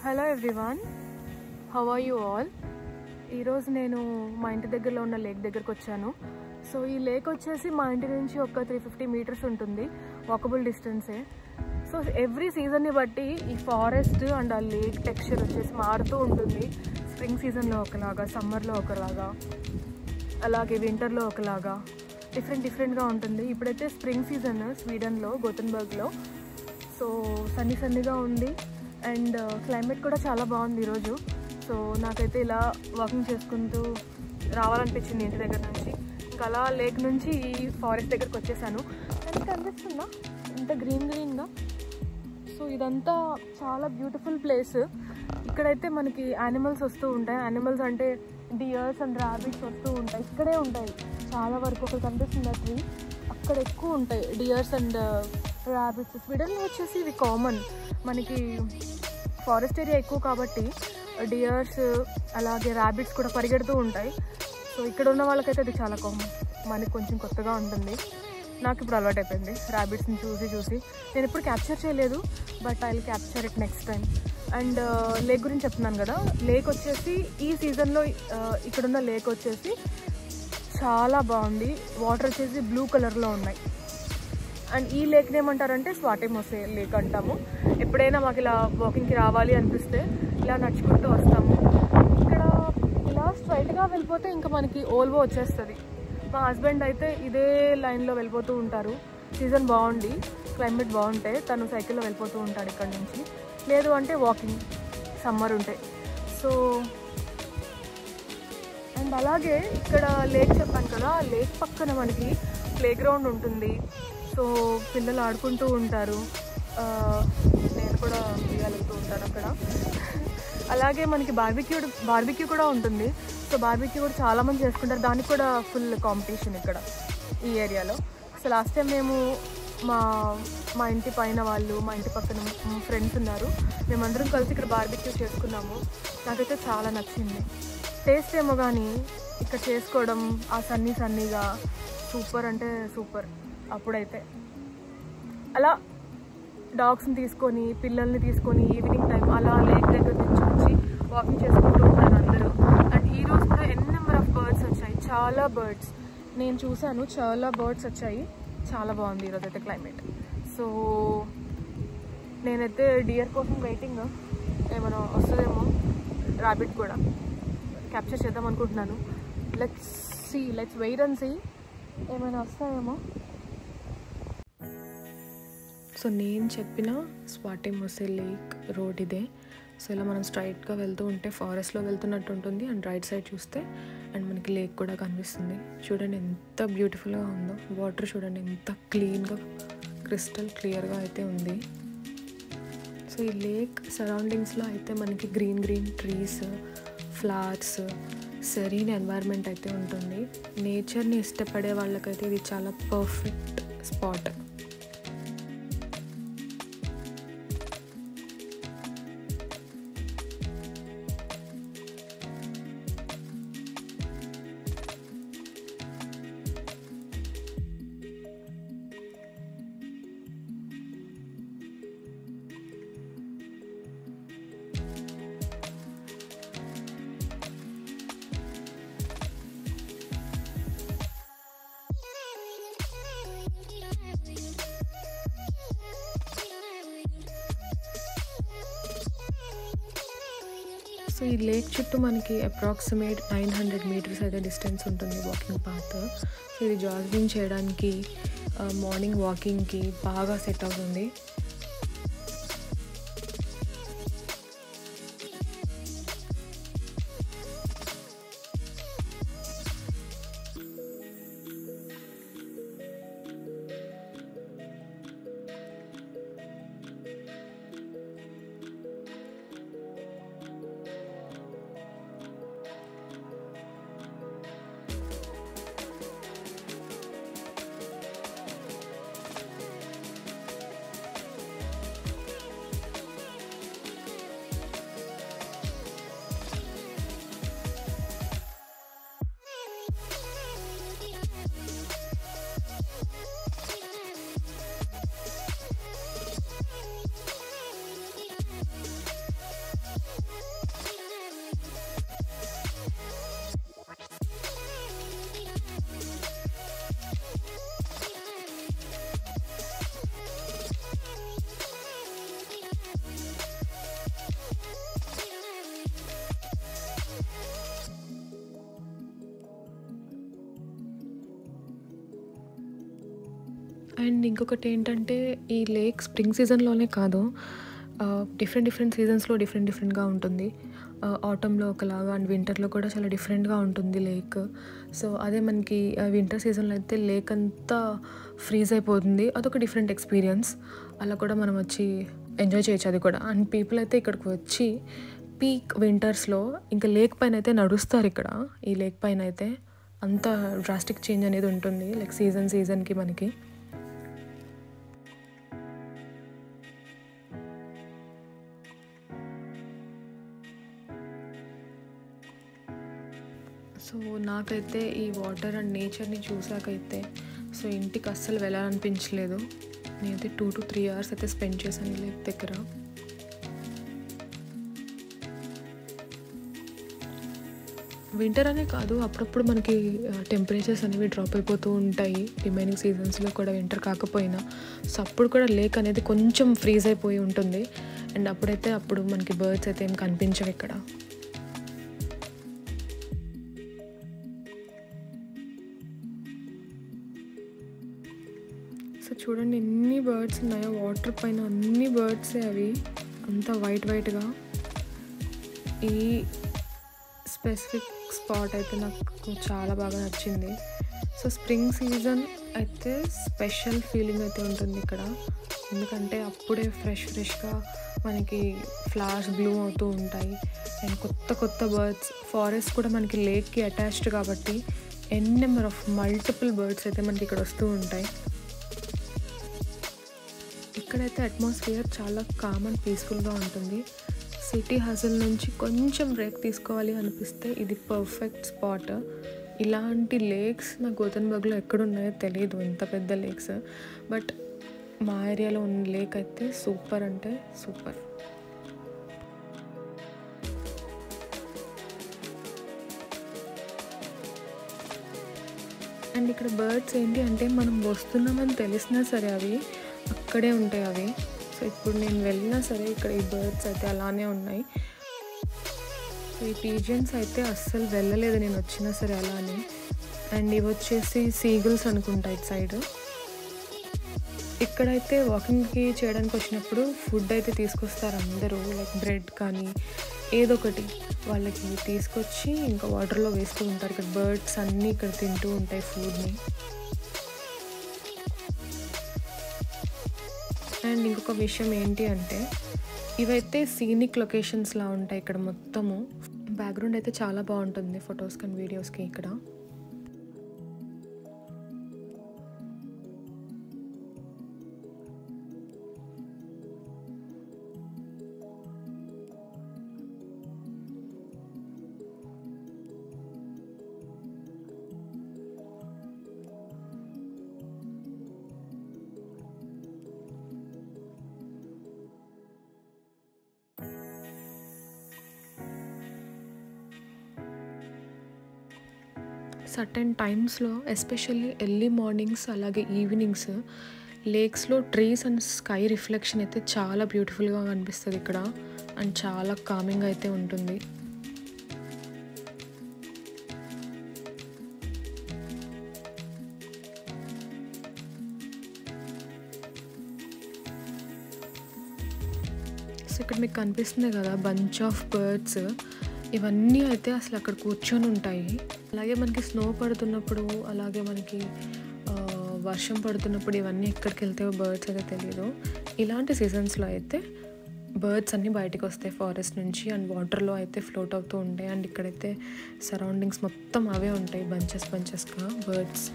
Hello everyone, how are you all? ఈరోజు నేను మా ఇంటి దగ్గరలో ఉన్న లేక్ దగ్గరకు వచ్చాను. సో ఈ లేక్ వచ్చేసి మా ఇంటి నుంచి ఒక 350 మీటర్స్ ఉంటుంది, వాకబుల్ డిస్టెన్సే. సో ఎవ్రీ సీజన్ని బట్టి ఈ ఫారెస్ట్ అండ్ ఆ లేక్ టెక్స్చర్ వచ్చేసి మారుతూ ఉంటుంది. స్ప్రింగ్ సీజన్లో ఒకలాగా, సమ్మర్లో ఒకలాగా, అలాగే వింటర్లో ఒకలాగా డిఫరెంట్గా ఉంటుంది. ఇప్పుడైతే స్ప్రింగ్ సీజన్ స్వీడన్లో, గోతెన్బర్గ్లో. సో సన్నీగా ఉంది అండ్ క్లైమేట్ కూడా చాలా బాగుంది ఈరోజు. సో నాకైతే ఇలా వాకింగ్ చేసుకుంటూ రావాలనిపించింది ఇంటి దగ్గర నుంచి. ఇంకా అలా లేక్ నుంచి ఈ ఫారెస్ట్ దగ్గరకు వచ్చేసాను. నాకు కనిపిస్తుందా ఎంత గ్రీన్గా? సో ఇదంతా చాలా బ్యూటిఫుల్ ప్లేస్. ఇక్కడైతే మనకి యానిమల్స్ వస్తూ ఉంటాయి. యానిమల్స్ అంటే డియర్స్ అండ్ ర్యాబిట్స్ వస్తూ ఉంటాయి. ఇక్కడే ఉంటాయి చాలా వరకు. ఒకటి కనిపిస్తుంది ట్రీ, అక్కడ ఎక్కువ ఉంటాయి డియర్స్ అండ్ ర్యాబిట్స్. స్వీడన్లో వచ్చేసి ఇవి కామన్. మనకి ఫారెస్ట్ ఏరియా ఎక్కువ కాబట్టి డియర్స్ అలాగే ర్యాబిట్స్ కూడా పరిగెడుతూ ఉంటాయి. సో ఇక్కడ ఉన్న వాళ్ళకైతే అది చాలా కామన్. మనకి కొంచెం కొత్తగా ఉంటుంది. నాకు ఇప్పుడు అలవాటు అయిపోయింది ర్యాబిట్స్ని చూసి. నేను ఎప్పుడు క్యాప్చర్ చేయలేదు, but I will capture it next time. And lake గురించి చెప్తున్నాను కదా, లేక్ వచ్చేసి ఈ సీజన్లో ఇక్కడున్న లేక్ వచ్చేసి చాలా బాగుంది. వాటర్ వచ్చేసి బ్లూ కలర్లో ఉన్నాయి. అండ్ ఈ లేక్ని ఏమంటారంటే స్వాటెమోసే లేక్ అంటాము. ఎప్పుడైనా మాకు ఇలా వాకింగ్కి రావాలి అనిపిస్తే ఇలా నడుచుకుంటూ వస్తాము. ఇక్కడ ఇలా స్ట్రైట్గా వెళ్ళిపోతే ఇంకా మనకి ఓల్వో వచ్చేస్తుంది. మా హస్బెండ్ అయితే ఇదే లైన్లో వెళ్ళిపోతూ ఉంటారు. సీజన్ బాగుండి, క్లైమేట్ బాగుంటే తను సైకిల్లో వెళ్ళిపోతూ ఉంటాడు ఇక్కడ నుంచి. లేదు అంటే వాకింగ్ సమ్మర్ ఉంటే. సో అండ్ అలాగే ఇక్కడ లేక్ చెప్పాను కదా, లేక్ పక్కన మనకి ప్లే గ్రౌండ్ ఉంటుంది. సో పిల్లలు ఆడుకుంటూ ఉంటారు. నేను కూడా వెళ్తూ ఉంటాను అక్కడ. అలాగే మనకి బార్బిక్యూ కూడా ఉంటుంది. సో బార్బిక్యూ కూడా చాలామంది చేసుకుంటారు. దానికి కూడా ఫుల్ కాంపిటీషన్ ఇక్కడ ఈ ఏరియాలో. సో లాస్ట్ టైం మేము మా ఇంటి పైన వాళ్ళు, మా ఇంటి పక్కన ఫ్రెండ్స్ ఉన్నారు, మేమందరం కలిసి ఇక్కడ బార్బిక్యూ చేసుకున్నాము. నాకైతే చాలా నచ్చింది. టేస్ట్ ఏమో కానీ ఇక్కడ చేసుకోవడం ఆ సన్నీగా సూపర్ అంటే సూపర్. అప్పుడైతే అలా డాగ్స్ని తీసుకొని, పిల్లల్ని తీసుకొని ఈవినింగ్ టైం అలా లేక్ దగ్గర నుంచి వచ్చి వాకింగ్ చేసుకుంటూ ఉంటారు అందరూ. అండ్ ఈరోజు కూడా ఎన్ని నెంబర్ ఆఫ్ బర్డ్స్ వచ్చాయి, చాలా బర్డ్స్ నేను చూశాను. చాలా బర్డ్స్ వచ్చాయి. చాలా బాగుంది ఈరోజు అయితే క్లైమేట్. సో నేనైతే డియర్ కోసం వెయిటింగ్. ఏమైనా వస్తుందేమో, ర్యాబిట్ కూడా క్యాప్చర్ చేద్దాం అనుకుంటున్నాను. లెట్స్ వెయిట్ అండ్ సీ ఏమైనా వస్తాయేమో. సో నేను చెప్పిన స్వాటెమోసే లేక్ రోడ్ ఇదే. సో ఇలా మనం స్ట్రైట్గా వెళ్తూ ఉంటే ఫారెస్ట్లో వెళ్తున్నట్టు ఉంటుంది. అండ్ రైట్ సైడ్ చూస్తే అండ్ మనకి లేక్ కూడా కనిపిస్తుంది. చూడండి ఎంత బ్యూటిఫుల్గా ఉందో. వాటర్ చూడండి ఎంత క్లీన్గా, క్రిస్టల్ క్లియర్గా అయితే ఉంది. సో ఈ లేక్ సరౌండింగ్స్లో అయితే మనకి green trees, flowers, serene environment అయితే ఉంటుంది. నేచర్ని ఇష్టపడే వాళ్ళకైతే ఇది చాలా పర్ఫెక్ట్ స్పాట్. సో ఈ లేక్ చుట్టూ మనకి అప్రాక్సిమేట్ 900 మీటర్స్ అయితే డిస్టెన్స్ ఉంటుంది వాకింగ్ పాత్. సో ఇది జాగింగ్ చేయడానికి, మార్నింగ్ వాకింగ్కి బాగా సెట్ అవుతుంది. అండ్ ఇంకొకటి ఏంటంటే ఈ లేక్ స్ప్రింగ్ సీజన్లోనే కాదు, డిఫరెంట్ సీజన్స్లో డిఫరెంట్గా ఉంటుంది. ఆటంలో ఒకలాగా అండ్ వింటర్లో కూడా చాలా డిఫరెంట్గా ఉంటుంది లేక్. సో అదే మనకి వింటర్ సీజన్లో అయితే లేక్ అంతా ఫ్రీజ్ అయిపోతుంది. అదొక డిఫరెంట్ ఎక్స్పీరియన్స్. అలా కూడా మనం వచ్చి ఎంజాయ్ చేయొచ్చు అది కూడా. అండ్ పీపుల్ అయితే ఇక్కడికి వచ్చి పీక్ వింటర్స్లో ఇంకా లేక్ పైన అయితే నడుస్తారు. ఇక్కడ ఈ లేక్ పైన అయితే అంత డ్రాస్టిక్ చేంజ్ అనేది ఉంటుంది లైక్ సీజన్కి మనకి. సో నాకైతే ఈ వాటర్ అండ్ నేచర్ని చూసాకైతే సో ఇంటికి అస్సలు వెళ్ళాలనిపించలేదు. నేనైతే 2 to 3 hours అయితే స్పెండ్ చేశాను ఈ లేక్ దగ్గర. వింటర్ అనే కాదు, అప్పుడప్పుడు మనకి టెంపరేచర్స్ అనేవి డ్రాప్ అయిపోతూ ఉంటాయి రిమైనింగ్ సీజన్స్లో కూడా, వింటర్ కాకపోయినా. సో అప్పుడు కూడా లేక్ అనేది కొంచెం ఫ్రీజ్ అయిపోయి ఉంటుంది. అండ్ అప్పుడు మనకి బర్డ్స్ అయితే ఏం కనిపించవు ఇక్కడ. సో చూడండి ఎన్ని బర్డ్స్ ఉన్నాయో వాటర్ పైన, అన్ని బర్డ్సే అవి అంతా వైట్గా. ఈ స్పెసిఫిక్ స్పాట్ అయితే నాకు చాలా బాగా నచ్చింది. సో స్ప్రింగ్ సీజన్ అయితే స్పెషల్ ఫీలింగ్ అయితే ఉంటుంది ఇక్కడ, ఎందుకంటే అప్పుడే ఫ్రెష్గా మనకి ఫ్లవర్స్ బ్లూమ్ అవుతూ ఉంటాయి. అండ్ కొత్త బర్డ్స్, ఫారెస్ట్ కూడా మనకి లేక్కి అటాచ్డ్ కాబట్టి నెంబర్ ఆఫ్ మల్టిపుల్ బర్డ్స్ అయితే మనకి ఇక్కడ వస్తూ ఉంటాయి. ఇక్కడైతే అట్మాస్ఫియర్ చాలా కామ్ అండ్ పీస్ఫుల్గా ఉంటుంది. సిటీ హజిల్ నుంచి కొంచెం బ్రేక్ తీసుకోవాలి అనిపిస్తే ఇది పర్ఫెక్ట్ స్పాట్. ఇలాంటి లేక్స్ నా గోతన్బర్గ్లో ఎక్కడున్నాయో తెలియదు, ఇంత పెద్ద లేక్స్. బట్ మా ఏరియాలో ఉన్న లేక్ అయితే సూపర్ అంటే సూపర్. అండ్ ఇక్కడ బర్డ్స్ ఏంటి అంటే మనం వస్తున్నామని తెలిసినా సరే అవి అక్కడే ఉంటాయి అవి. సో ఇప్పుడు నేను వెళ్ళినా సరే ఇక్కడ ఈ బర్డ్స్ అయితే అలానే ఉన్నాయి. సో ఈ పీజియన్స్ అయితే అస్సలు వెళ్ళలేదు నేను వచ్చినా సరే అలానే. అండ్ ఇవి వచ్చేసి సీగల్స్ అనుకుంటా ఇటు సైడ్. ఇక్కడైతే వాకింగ్కి చేయడానికి వచ్చినప్పుడు ఫుడ్ అయితే తీసుకొస్తారు అందరూ, లైక్ బ్రెడ్ కానీ ఏదో ఒకటి వాళ్ళకి తీసుకొచ్చి ఇంకా వాటర్లో వేస్తూ ఉంటారు. ఇక్కడ బర్డ్స్ అన్నీ ఇక్కడ తింటూ ఉంటాయి ఫుడ్ని. అండ్ ఇంకొక విషయం ఏంటి అంటే ఇవైతే సీనిక్ లొకేషన్స్లా ఉంటాయి ఇక్కడ మొత్తము. బ్యాక్గ్రౌండ్ అయితే చాలా బాగుంటుంది ఫొటోస్కి అండ్ వీడియోస్కి ఇక్కడ. సర్టెన్ టైమ్స్లో ఎస్పెషల్లీ ఎర్లీ మార్నింగ్స్ అలాగే ఈవినింగ్స్ లేక్స్లో ట్రీస్ అండ్ స్కై రిఫ్లెక్షన్ అయితే చాలా బ్యూటిఫుల్గా కనిపిస్తుంది ఇక్కడ. అండ్ చాలా కామింగ్ అయితే ఉంటుంది. సో ఇక్కడ మీకు కనిపిస్తుంది కదా బంచ్ ఆఫ్ బర్డ్స్, ఇవన్నీ అయితే అసలు అక్కడ కూర్చొని ఉంటాయి. అలాగే మనకి స్నో పడుతున్నప్పుడు, అలాగే మనకి వర్షం పడుతున్నప్పుడు ఇవన్నీ ఎక్కడికి వెళ్తాయో బర్డ్స్ అయితే తెలియదు. ఇలాంటి సీజన్స్లో అయితే బర్డ్స్ అన్నీ బయటకు వస్తాయి ఫారెస్ట్ నుంచి అండ్ వాటర్లో అయితే ఫ్లోట్ అవుతూ ఉంటాయి. అండ్ ఇక్కడైతే సరౌండింగ్స్ మొత్తం అవే ఉంటాయి బంచెస్గా బర్డ్స్.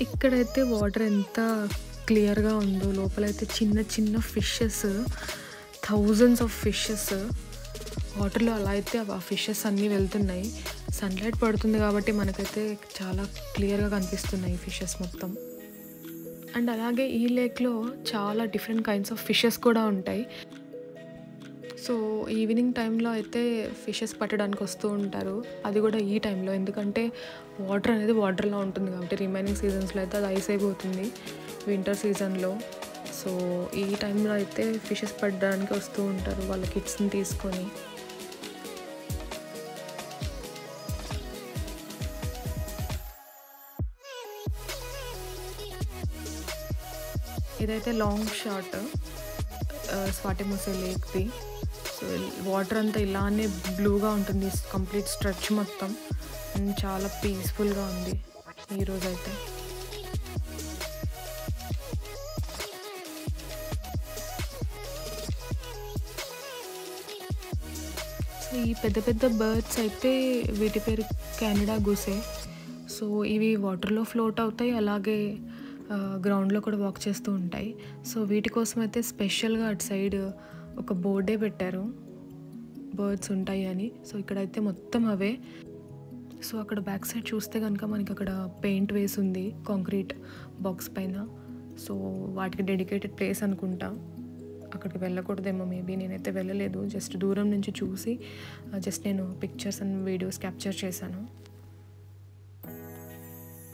ఇక్కడైతే వాటర్ ఎంత క్లియర్గా ఉందో, లోపలైతే చిన్న ఫిషెస్, థౌజండ్స్ ఆఫ్ ఫిషెస్ వాటర్లో అలా అయితే ఆ ఫిషెస్ అన్నీ వెళ్తున్నాయి. సన్లైట్ పడుతుంది కాబట్టి మనకైతే చాలా క్లియర్గా కనిపిస్తున్నాయి ఫిషెస్ మొత్తం. అండ్ అలాగే ఈ లేక్లో చాలా డిఫరెంట్ కైండ్స్ ఆఫ్ ఫిషెస్ కూడా ఉంటాయి. సో ఈవినింగ్ టైంలో అయితే ఫిషెస్ పట్టడానికి వస్తూ ఉంటారు, అది కూడా ఈ టైంలో. ఎందుకంటే వాటర్ అనేది వాటర్లో ఉంటుంది కాబట్టి రిమైనింగ్ సీజన్స్లో అయితే అది ఐస్ అయిపోతుంది వింటర్ సీజన్లో. సో ఈ టైంలో అయితే ఫిషెస్ పట్టడానికి వస్తూ ఉంటారు వాళ్ళ కిడ్స్ని తీసుకొని. ఇదైతే లాంగ్ షాట్ స్వాటిముసే లేక్ది. సో వాటర్ అంతా ఇలానే బ్లూగా ఉంటుంది కంప్లీట్ స్ట్రెచ్ మొత్తం. అండ్ చాలా పీస్ఫుల్గా ఉంది ఈరోజైతే. సో ఈ పెద్ద పెద్ద బర్డ్స్ అయితే వీటి పేరు కెనడా గూసే. సో ఇవి వాటర్లో ఫ్లోట్ అవుతాయి, అలాగే గ్రౌండ్లో కూడా వాక్ చేస్తూ ఉంటాయి. సో వీటి కోసం అయితే స్పెషల్గా అటు సైడ్ ఒక బోర్డే పెట్టారు బర్డ్స్ ఉంటాయి అని. సో ఇక్కడైతే మొత్తం అవే. సో అక్కడ బ్యాక్ సైడ్ చూస్తే కనుక మనకి అక్కడ పెయింట్ వేసి ఉంది కాంక్రీట్ బాక్స్ పైన. సో వాటికి డెడికేటెడ్ ప్లేస్ అనుకుంటా. అక్కడికి వెళ్ళకూడదేమో మేబీ, నేనైతే వెళ్ళలేదు. జస్ట్ దూరం నుంచి చూసి జస్ట్ నేను పిక్చర్స్ అండ్ వీడియోస్ క్యాప్చర్ చేశాను.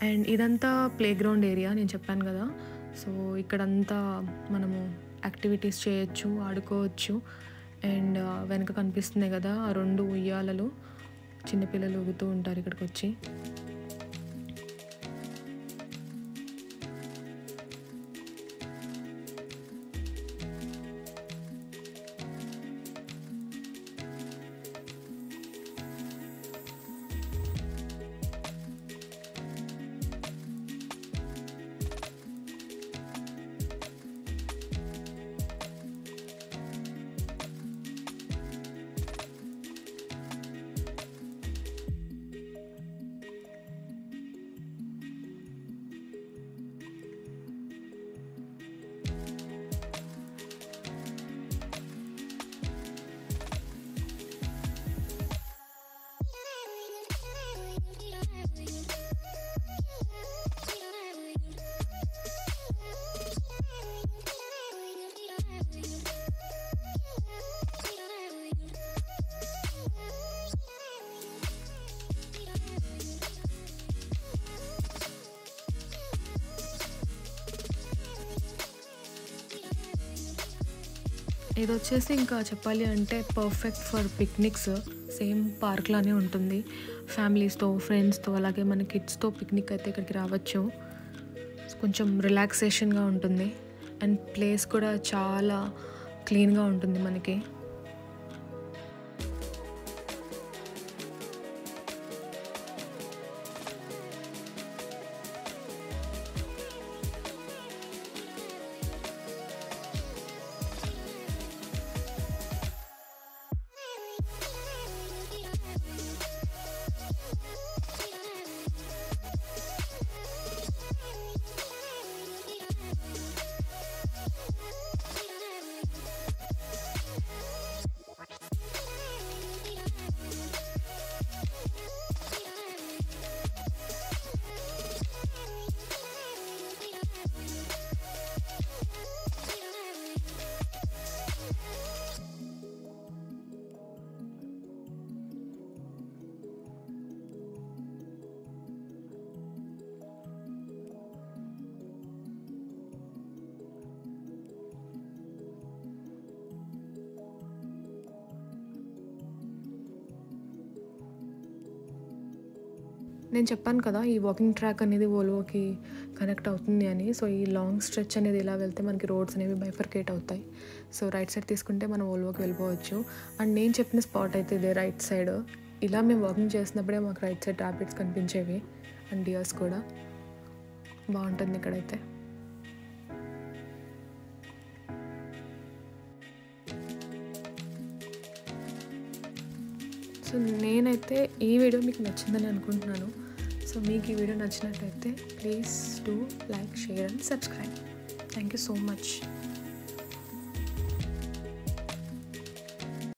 అండ్ ఇదంతా ప్లే గ్రౌండ్ ఏరియా నేను చెప్పాను కదా. సో ఇక్కడంతా మనము యాక్టివిటీస్ చేయొచ్చు, ఆడుకోవచ్చు. అండ్ వెనక కనిపిస్తున్నాయి కదా ఆ 2 ఉయ్యాలలు, చిన్నపిల్లలు ఊగుతూ ఉంటారు ఇక్కడికి వచ్చి. ఇది వచ్చేసి ఇంకా చెప్పాలి అంటే పర్ఫెక్ట్ ఫర్ పిక్నిక్స్. సేమ్ పార్క్లానే ఉంటుంది. ఫ్యామిలీస్తో, ఫ్రెండ్స్తో, అలాగే మన కిడ్స్తో పిక్నిక్ అయితే ఇక్కడికి రావచ్చు. కొంచెం రిలాక్సేషన్గా ఉంటుంది. అండ్ ప్లేస్ కూడా చాలా క్లీన్గా ఉంటుంది మనకి. నేను చెప్పాను కదా ఈ వాకింగ్ ట్రాక్ అనేది వోల్వోకి కనెక్ట్ అవుతుంది అని. సో ఈ లాంగ్ స్ట్రెచ్ అనేది ఇలా వెళ్తే మనకి రోడ్స్ అనేవి బైఫర్కేట్ అవుతాయి. సో రైట్ సైడ్ తీసుకుంటే మనం వోల్వోకి వెళ్ళిపోవచ్చు. అండ్ నేను చెప్పిన స్పాట్ అయితే ఇదే రైట్ సైడ్. ఇలా మేము వాకింగ్ చేసినప్పుడే మాకు రైట్ సైడ్ ర్యాబిట్స్ కనిపించేవి అండ్ డియర్స్ కూడా. బాగుంటుంది ఇక్కడైతే. సో నేనైతే ఈ వీడియో మీకు నచ్చిందని అనుకుంటున్నాను. సో మీకు ఈ వీడియో నచ్చినట్లయితే please do like, share and subscribe. Thank you so much.